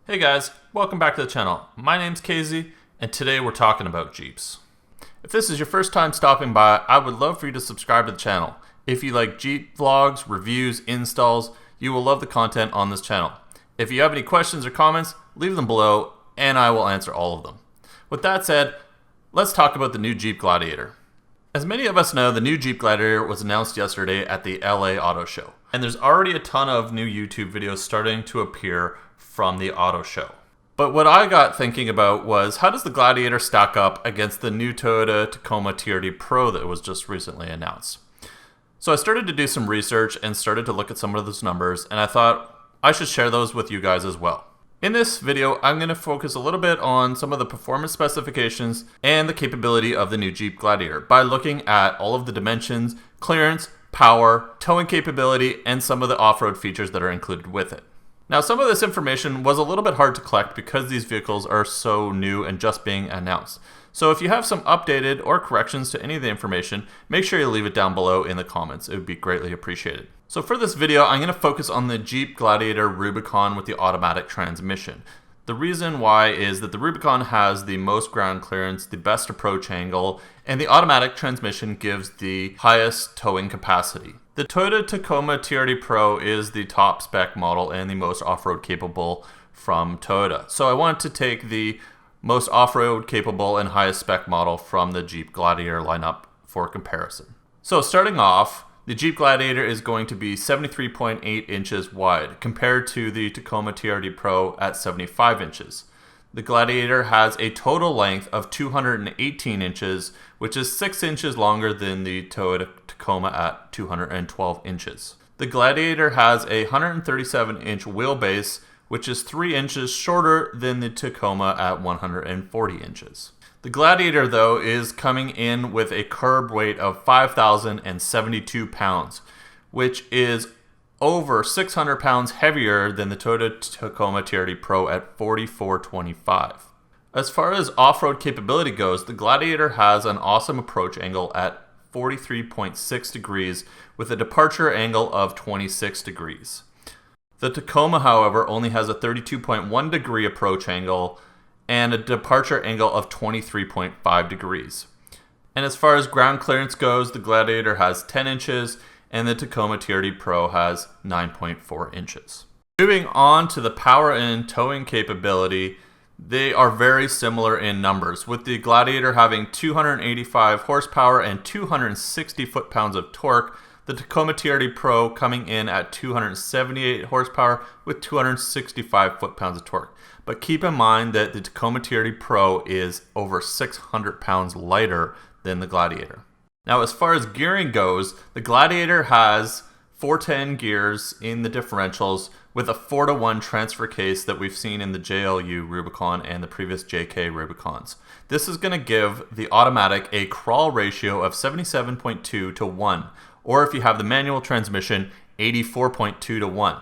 Hey guys, welcome back to the channel. My name's Casey, and today we're talking about Jeeps. If this is your first time stopping by, I would love for you to subscribe to the channel. If you like Jeep vlogs, reviews, installs, you will love the content on this channel. If you have any questions or comments, leave them below, and I will answer all of them. With that said, let's talk about the new Jeep Gladiator. As many of us know, the new Jeep Gladiator was announced yesterday at the LA Auto Show. And there's already a ton of new YouTube videos starting to appear from the auto show. But what I got thinking about was, how does the Gladiator stack up against the new Toyota Tacoma TRD Pro that was just recently announced? So I started to do some research and started to look at some of those numbers, and I thought I should share those with you guys as well. In this video, I'm going to focus a little bit on some of the performance specifications and the capability of the new Jeep Gladiator by looking at all of the dimensions, clearance, power, towing capability, and some of the off-road features that are included with it. Now, some of this information was a little bit hard to collect because these vehicles are so new and just being announced. So if you have some updated or corrections to any of the information, make sure you leave it down below in the comments. It would be greatly appreciated. So for this video, I'm going to focus on the Jeep Gladiator Rubicon with the automatic transmission. The reason why is that the Rubicon has the most ground clearance, the best approach angle, and the automatic transmission gives the highest towing capacity. The Toyota Tacoma TRD Pro is the top spec model and the most off-road capable from Toyota. So I wanted to take the most off-road capable and highest spec model from the Jeep Gladiator lineup for comparison. So starting off, the Jeep Gladiator is going to be 73.8 inches wide compared to the Tacoma TRD Pro at 75 inches. The Gladiator has a total length of 218 inches, which is 6 inches longer than the Toyota Tacoma at 212 inches. The Gladiator has a 137-inch wheelbase, which is 3 inches shorter than the Tacoma at 140 inches. The Gladiator, though, is coming in with a curb weight of 5,072 pounds, which is over 600 pounds heavier than the Toyota Tacoma TRD Pro at 4,425. As far as off-road capability goes, the Gladiator has an awesome approach angle at 43.6 degrees with a departure angle of 26 degrees. The Tacoma, however, only has a 32.1 degree approach angle and a departure angle of 23.5 degrees. And as far as ground clearance goes, the Gladiator has 10 inches and the Tacoma TRD Pro has 9.4 inches. Moving on to the power and towing capability, they are very similar in numbers, with the Gladiator having 285 horsepower and 260 foot-pounds of torque, the Tacoma TRD Pro coming in at 278 horsepower with 265 foot-pounds of torque. But keep in mind that the Tacoma TRD Pro is over 600 pounds lighter than the Gladiator. Now, as far as gearing goes, the Gladiator has 410 gears in the differentials with a 4-to-1 transfer case that we've seen in the JLU Rubicon and the previous JK Rubicons. This is going to give the automatic a crawl ratio of 77.2 to 1, or if you have the manual transmission, 84.2 to 1.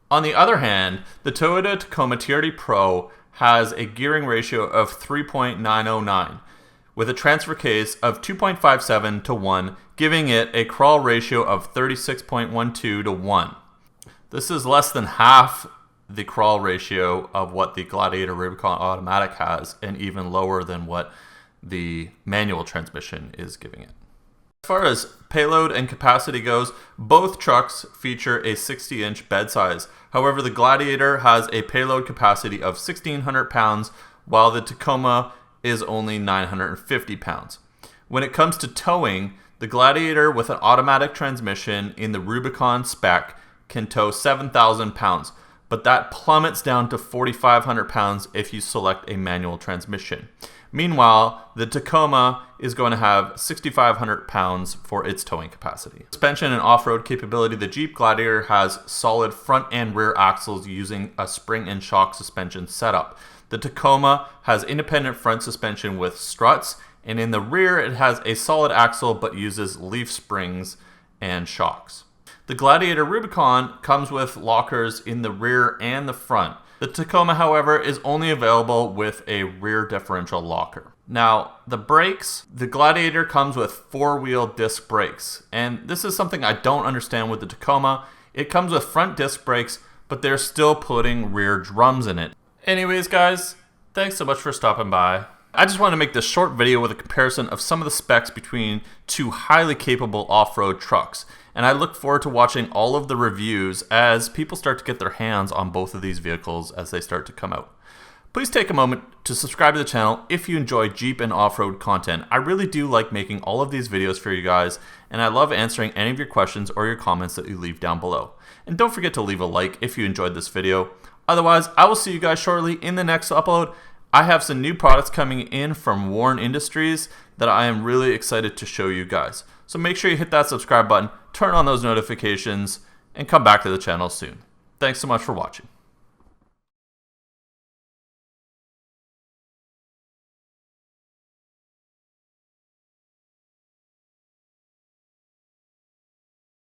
On the other hand, the Toyota Tacoma TRD Pro has a gearing ratio of 3.909 with a transfer case of 2.57 to 1, giving it a crawl ratio of 36.12 to 1. This is less than half the crawl ratio of what the Gladiator Rubicon Automatic has, and even lower than what the manual transmission is giving it. As far as payload and capacity goes, both trucks feature a 60-inch bed size. However, the Gladiator has a payload capacity of 1,600 pounds, while the Tacoma is only 950 pounds. When it comes to towing, the Gladiator with an automatic transmission in the Rubicon Spec can tow 7,000 pounds, but that plummets down to 4,500 pounds if you select a manual transmission. Meanwhile, the Tacoma is going to have 6,500 pounds for its towing capacity. Suspension and off-road capability, the Jeep Gladiator has solid front and rear axles using a spring and shock suspension setup. The Tacoma has independent front suspension with struts, and in the rear it has a solid axle but uses leaf springs and shocks. The Gladiator Rubicon comes with lockers in the rear and the front. The Tacoma, however, is only available with a rear differential locker. Now, the brakes, the Gladiator comes with four-wheel disc brakes, and this is something I don't understand with the Tacoma. It comes with front disc brakes, but they're still putting rear drums in it. Anyways, guys, thanks so much for stopping by. I just want to make this short video with a comparison of some of the specs between two highly capable off-road trucks. And I look forward to watching all of the reviews as people start to get their hands on both of these vehicles as they start to come out. Please take a moment to subscribe to the channel if you enjoy Jeep and off-road content. I really do like making all of these videos for you guys, and I love answering any of your questions or your comments that you leave down below. And don't forget to leave a like if you enjoyed this video. Otherwise, I will see you guys shortly in the next upload. I have some new products coming in from Warren Industries that I am really excited to show you guys. So make sure you hit that subscribe button, turn on those notifications, and come back to the channel soon. Thanks so much for watching.